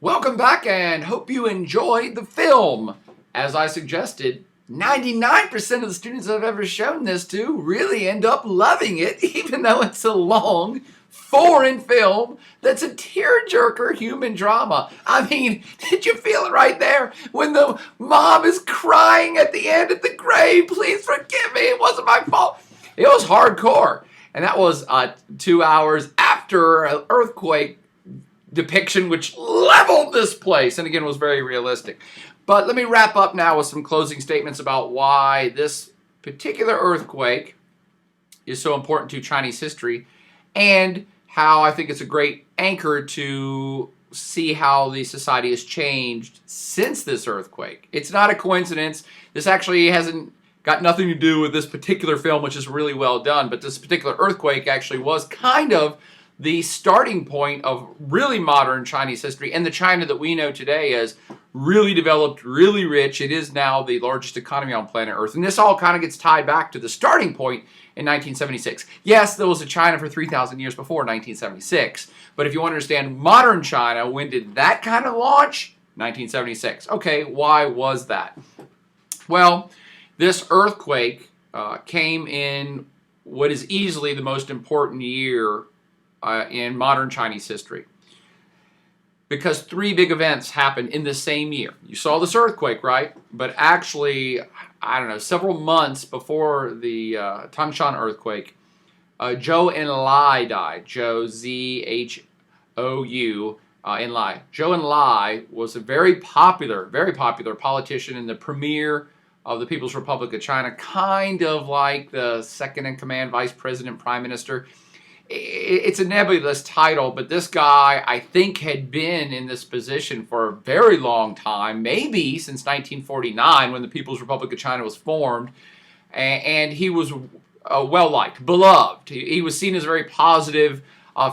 Welcome back and hope you enjoyed the film. As I suggested, 99% of the students I've ever shown this to really end up loving it, even though it's a long, foreign film that's a tearjerker human drama. I mean, did you feel it right there when the mom is crying at the end at the grave? Please forgive me, it wasn't my fault. It was hardcore. And that was 2 hours after an earthquake depiction which leveled this place and again was very realistic. But let me wrap up now with some closing statements about why this particular earthquake is so important to Chinese history and how I think it's a great anchor to see how the society has changed since this earthquake. It's not a coincidence. This actually hasn't got nothing to do with this particular film, which is really well done, but this particular earthquake actually was kind of the starting point of really modern Chinese history, and the China that we know today is really developed, really rich. It is now the largest economy on planet Earth, and this all kind of gets tied back to the starting point in 1976. Yes, there was a China for 3,000 years before 1976, but if you want to understand modern China, when did that kind of launch? 1976. Okay, why was that? Well, this earthquake came in what is easily the most important year in modern Chinese history, because three big events happened in the same year. You saw this earthquake, right? But actually, I don't know, several months before the Tangshan earthquake, Zhou Enlai died. Zhou, Z-H-O-U, Enlai. Zhou Enlai was a very popular politician and the premier of the People's Republic of China, kind of like the second in command vice president, prime minister. It's a nebulous title, but this guy, I think, had been in this position for a very long time, maybe since 1949 when the People's Republic of China was formed, and he was well-liked, beloved. He was seen as a very positive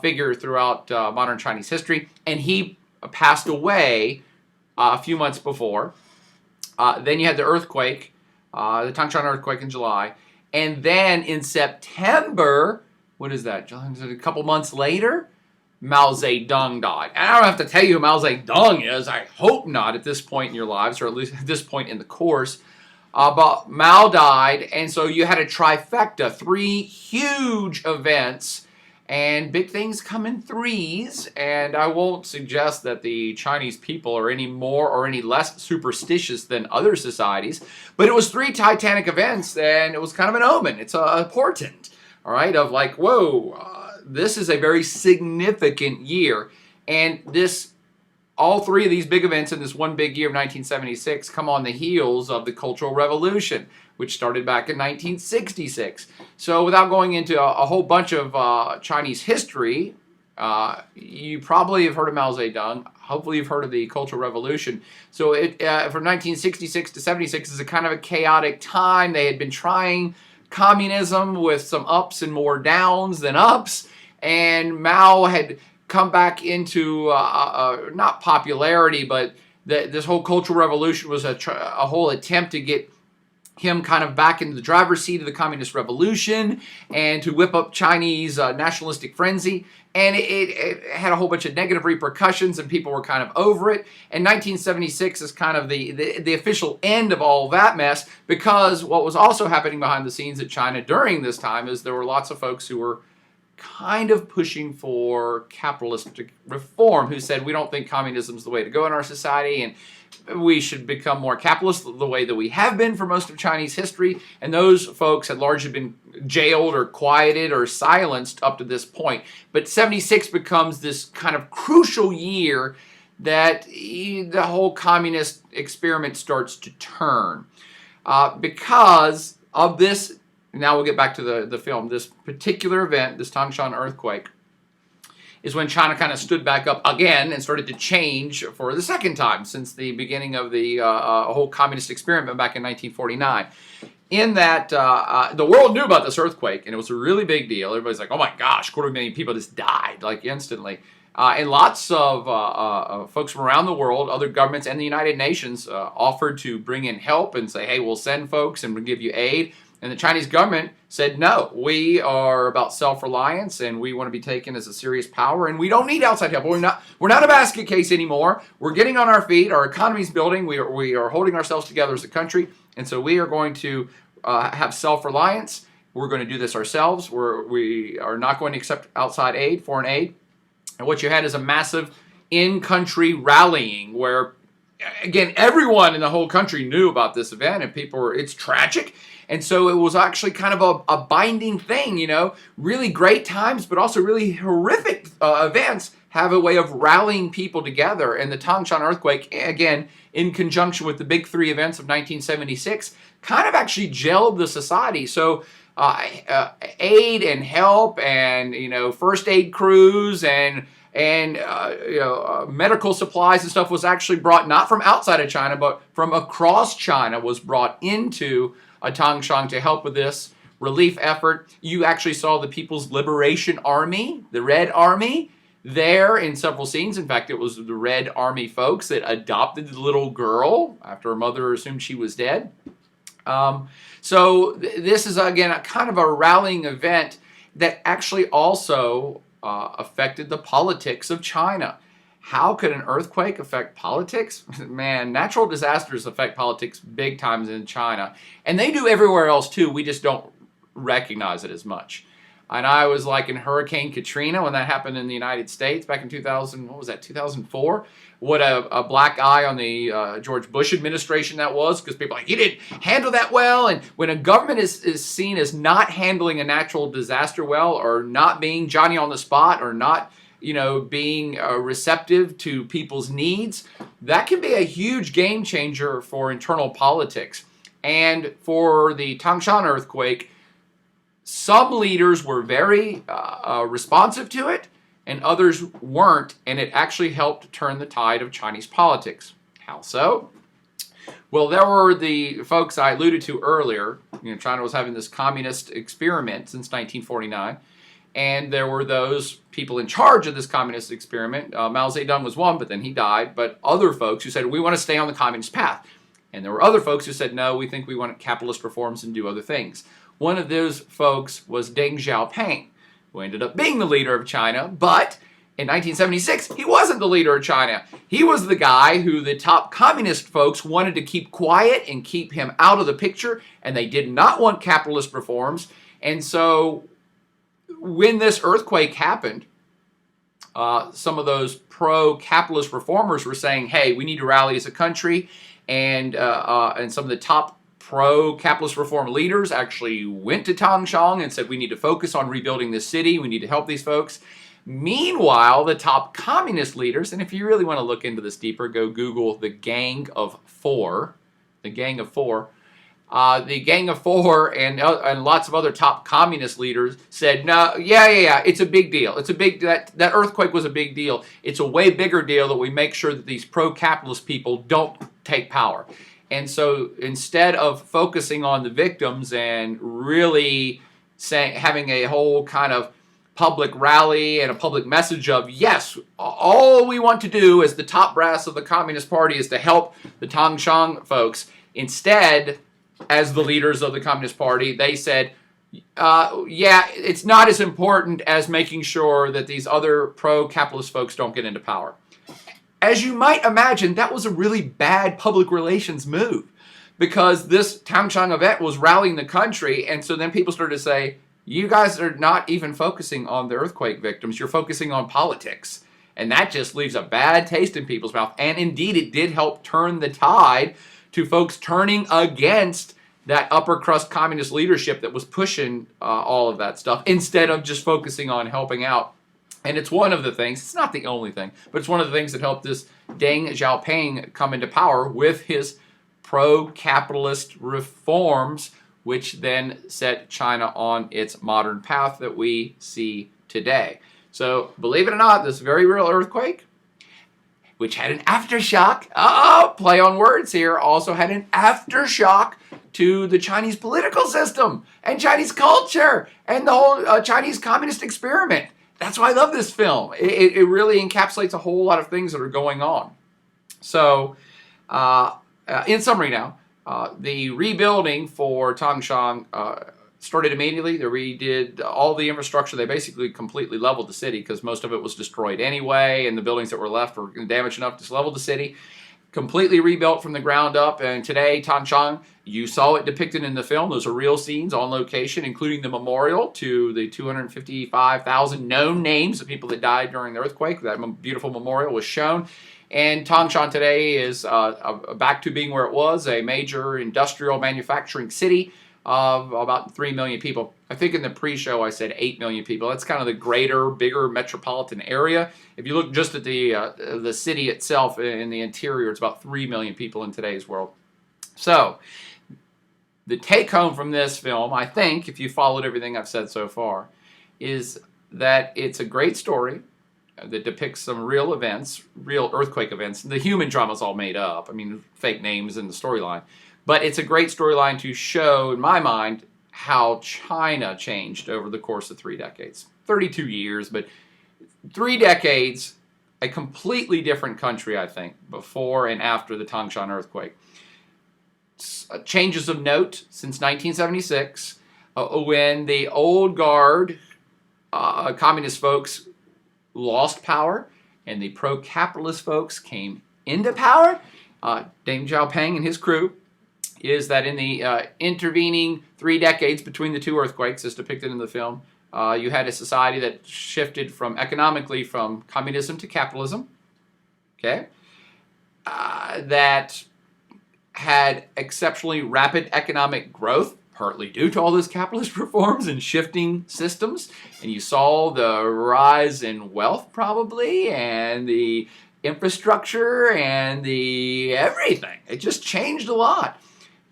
figure throughout modern Chinese history, and he passed away a few months before. Then you had the earthquake, the Tangshan earthquake in July, and then in September, what is that, a couple months later, Mao Zedong died. And I don't have to tell you who Mao Zedong is. I hope not at this point in your lives, or at least at this point in the course. But Mao died, and so you had a trifecta, three huge events, and big things come in threes. And I won't suggest that the Chinese people are any more or any less superstitious than other societies, but it was three titanic events, and it was kind of an omen. It's a portent. All right, of like, whoa, this is a very significant year. And all three of these big events in this one big year of 1976 come on the heels of the Cultural Revolution, which started back in 1966. So without going into a whole bunch of Chinese history, you probably have heard of Mao Zedong. Hopefully you've heard of the Cultural Revolution. So from 1966 to 76 is a kind of a chaotic time. They had been trying communism with some ups and more downs than ups, and Mao had come back into not popularity, but this whole Cultural Revolution was a whole attempt to get him kind of back into the driver's seat of the Communist Revolution and to whip up Chinese nationalistic frenzy. And it had a whole bunch of negative repercussions, and people were kind of over it. And 1976 is kind of the official end of all that mess, because what was also happening behind the scenes at China during this time is there were lots of folks who were kind of pushing for capitalistic reform, who said, we don't think communism is the way to go in our society, and we should become more capitalist the way that we have been for most of Chinese history. And those folks had largely been jailed or quieted or silenced up to this point. But 76 becomes this kind of crucial year that the whole communist experiment starts to turn. Because of this, now we'll get back to the film, this particular event, this Tangshan earthquake, is when China kind of stood back up again and started to change for the second time since the beginning of the whole communist experiment back in 1949. In that, the world knew about this earthquake, and it was a really big deal. Everybody's like, oh my gosh, 250,000 people just died, like instantly. And lots of folks from around the world, other governments, and the United Nations offered to bring in help and say, hey, we'll send folks and we'll give you aid. And the Chinese government said, no, we are about self-reliance and we want to be taken as a serious power and we don't need outside help. We're not a basket case anymore. We're getting on our feet. Our economy's building. We are holding ourselves together as a country. And so we are going to have self-reliance. We're going to do this ourselves. We are not going to accept outside aid, foreign aid. And what you had is a massive in-country rallying where, again, everyone in the whole country knew about this event and it's tragic. And so it was actually kind of a binding thing, really great times, but also really horrific events have a way of rallying people together. And the Tangshan earthquake, again, in conjunction with the big three events of 1976, kind of actually gelled the society. So aid and help and, first aid crews and medical supplies and stuff was actually brought not from outside of China, but from across China was brought into Tangshan to help with this relief effort. You actually saw the People's Liberation Army, the Red Army, there in several scenes. In fact, it was the Red Army folks that adopted the little girl after her mother assumed she was dead. So this is, again, a kind of a rallying event that actually also affected the politics of China. How could an earthquake affect politics? Man, natural disasters affect politics big times in China. And they do everywhere else too. We just don't recognize it as much. And I was like in Hurricane Katrina when that happened in the United States back in 2004? What a black eye on the George Bush administration that was, because people are like, you didn't handle that well. And when a government is seen as not handling a natural disaster well, or not being Johnny on the spot, or not being receptive to people's needs, that can be a huge game changer for internal politics. And for the Tangshan earthquake, some leaders were very responsive to it, and others weren't, and it actually helped turn the tide of Chinese politics. How so? Well, there were the folks I alluded to earlier. China was having this communist experiment since 1949. And there were those people in charge of this communist experiment. Mao Zedong was one, but then he died. But other folks who said, we want to stay on the communist path. And there were other folks who said, no, we think we want capitalist reforms and do other things. One of those folks was Deng Xiaoping, who ended up being the leader of China. But in 1976, he wasn't the leader of China. He was the guy who the top communist folks wanted to keep quiet and keep him out of the picture. And they did not want capitalist reforms. And so when this earthquake happened, some of those pro-capitalist reformers were saying, hey, we need to rally as a country. And some of the top pro-capitalist reform leaders actually went to Tangshan and said, we need to focus on rebuilding this city. We need to help these folks. Meanwhile, the top communist leaders, and if you really want to look into this deeper, go Google the Gang of Four. The Gang of Four. The Gang of Four and lots of other top communist leaders said, no, yeah, it's a big deal. That earthquake was a big deal. It's a way bigger deal that we make sure that these pro-capitalist people don't take power. And so instead of focusing on the victims and really having a whole kind of public rally and a public message of, yes, all we want to do as the top brass of the Communist Party is to help the Tangshan folks. Instead, as the leaders of the Communist Party, they said, it's not as important as making sure that these other pro-capitalist folks don't get into power. As you might imagine, that was a really bad public relations move, because this Tangshan event was rallying the country, and so then people started to say, you guys are not even focusing on the earthquake victims, you're focusing on politics. And that just leaves a bad taste in people's mouth. And indeed, it did help turn the tide to folks turning against that upper crust communist leadership that was pushing all of that stuff, instead of just focusing on helping out. And it's one of the things, it's not the only thing, but it's one of the things that helped this Deng Xiaoping come into power with his pro-capitalist reforms, which then set China on its modern path that we see today. So, believe it or not, this very real earthquake, which had an aftershock, play on words here, also had an aftershock to the Chinese political system and Chinese culture and the whole Chinese communist experiment. That's why I love this film. It really encapsulates a whole lot of things that are going on. So, in summary now, The rebuilding for Tangshan started immediately. They redid all the infrastructure. They basically completely leveled the city because most of it was destroyed anyway, and the buildings that were left were damaged enough to level the city. Completely rebuilt from the ground up, and today Tangshan, you saw it depicted in the film. Those are real scenes on location, including the memorial to the 255,000 known names of people that died during the earthquake. That beautiful memorial was shown. And Tangshan today is back to being where it was, a major industrial manufacturing city of about 3 million people. I think in the pre-show I said 8 million people. That's kind of the greater, bigger metropolitan area. If you look just at the city itself in the interior, it's about 3 million people in today's world. So, the take-home from this film, I think, if you followed everything I've said so far, is that it's a great story that depicts some real events, real earthquake events. The human drama is all made up. I mean, fake names in the storyline. But it's a great storyline to show, in my mind, how China changed over the course of 3 decades. 32 years, but 3 decades, a completely different country, I think, before and after the Tangshan earthquake. Changes of note since 1976, when the old guard communist folks lost power and the pro-capitalist folks came into power. Deng Xiaoping and his crew is that in the intervening 3 decades between the 2 earthquakes, as depicted in the film, you had a society that shifted economically from communism to capitalism, okay, that had exceptionally rapid economic growth, partly due to all those capitalist reforms and shifting systems, and you saw the rise in wealth probably, and the infrastructure, and the everything. It just changed a lot.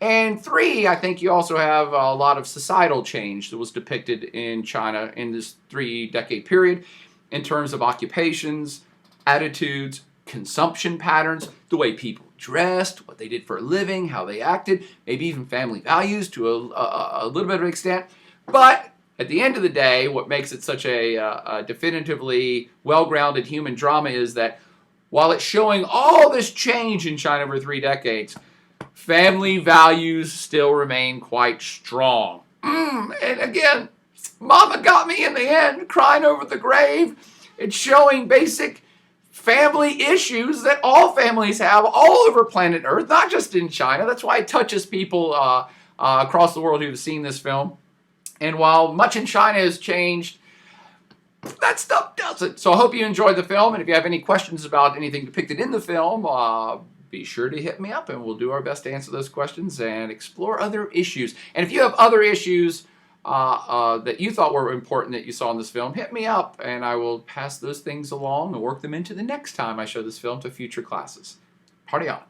And 3, I think you also have a lot of societal change that was depicted in China in this 3-decade period in terms of occupations, attitudes, consumption patterns, the way people dressed, what they did for a living, how they acted, maybe even family values to a little bit of an extent. But at the end of the day, what makes it such a definitively well-grounded human drama is that while it's showing all this change in China over 3 decades, family values still remain quite strong. And again, Mama got me in the end, crying over the grave. It's showing basic family issues that all families have all over planet Earth, not just in China. That's why it touches people across the world who've seen this film. And while much in China has changed, that stuff doesn't. So I hope you enjoyed the film, and if you have any questions about anything depicted in the film, be sure to hit me up, and we'll do our best to answer those questions and explore other issues. And if you have other issues that you thought were important that you saw in this film, hit me up, and I will pass those things along and work them into the next time I show this film to future classes. Party on.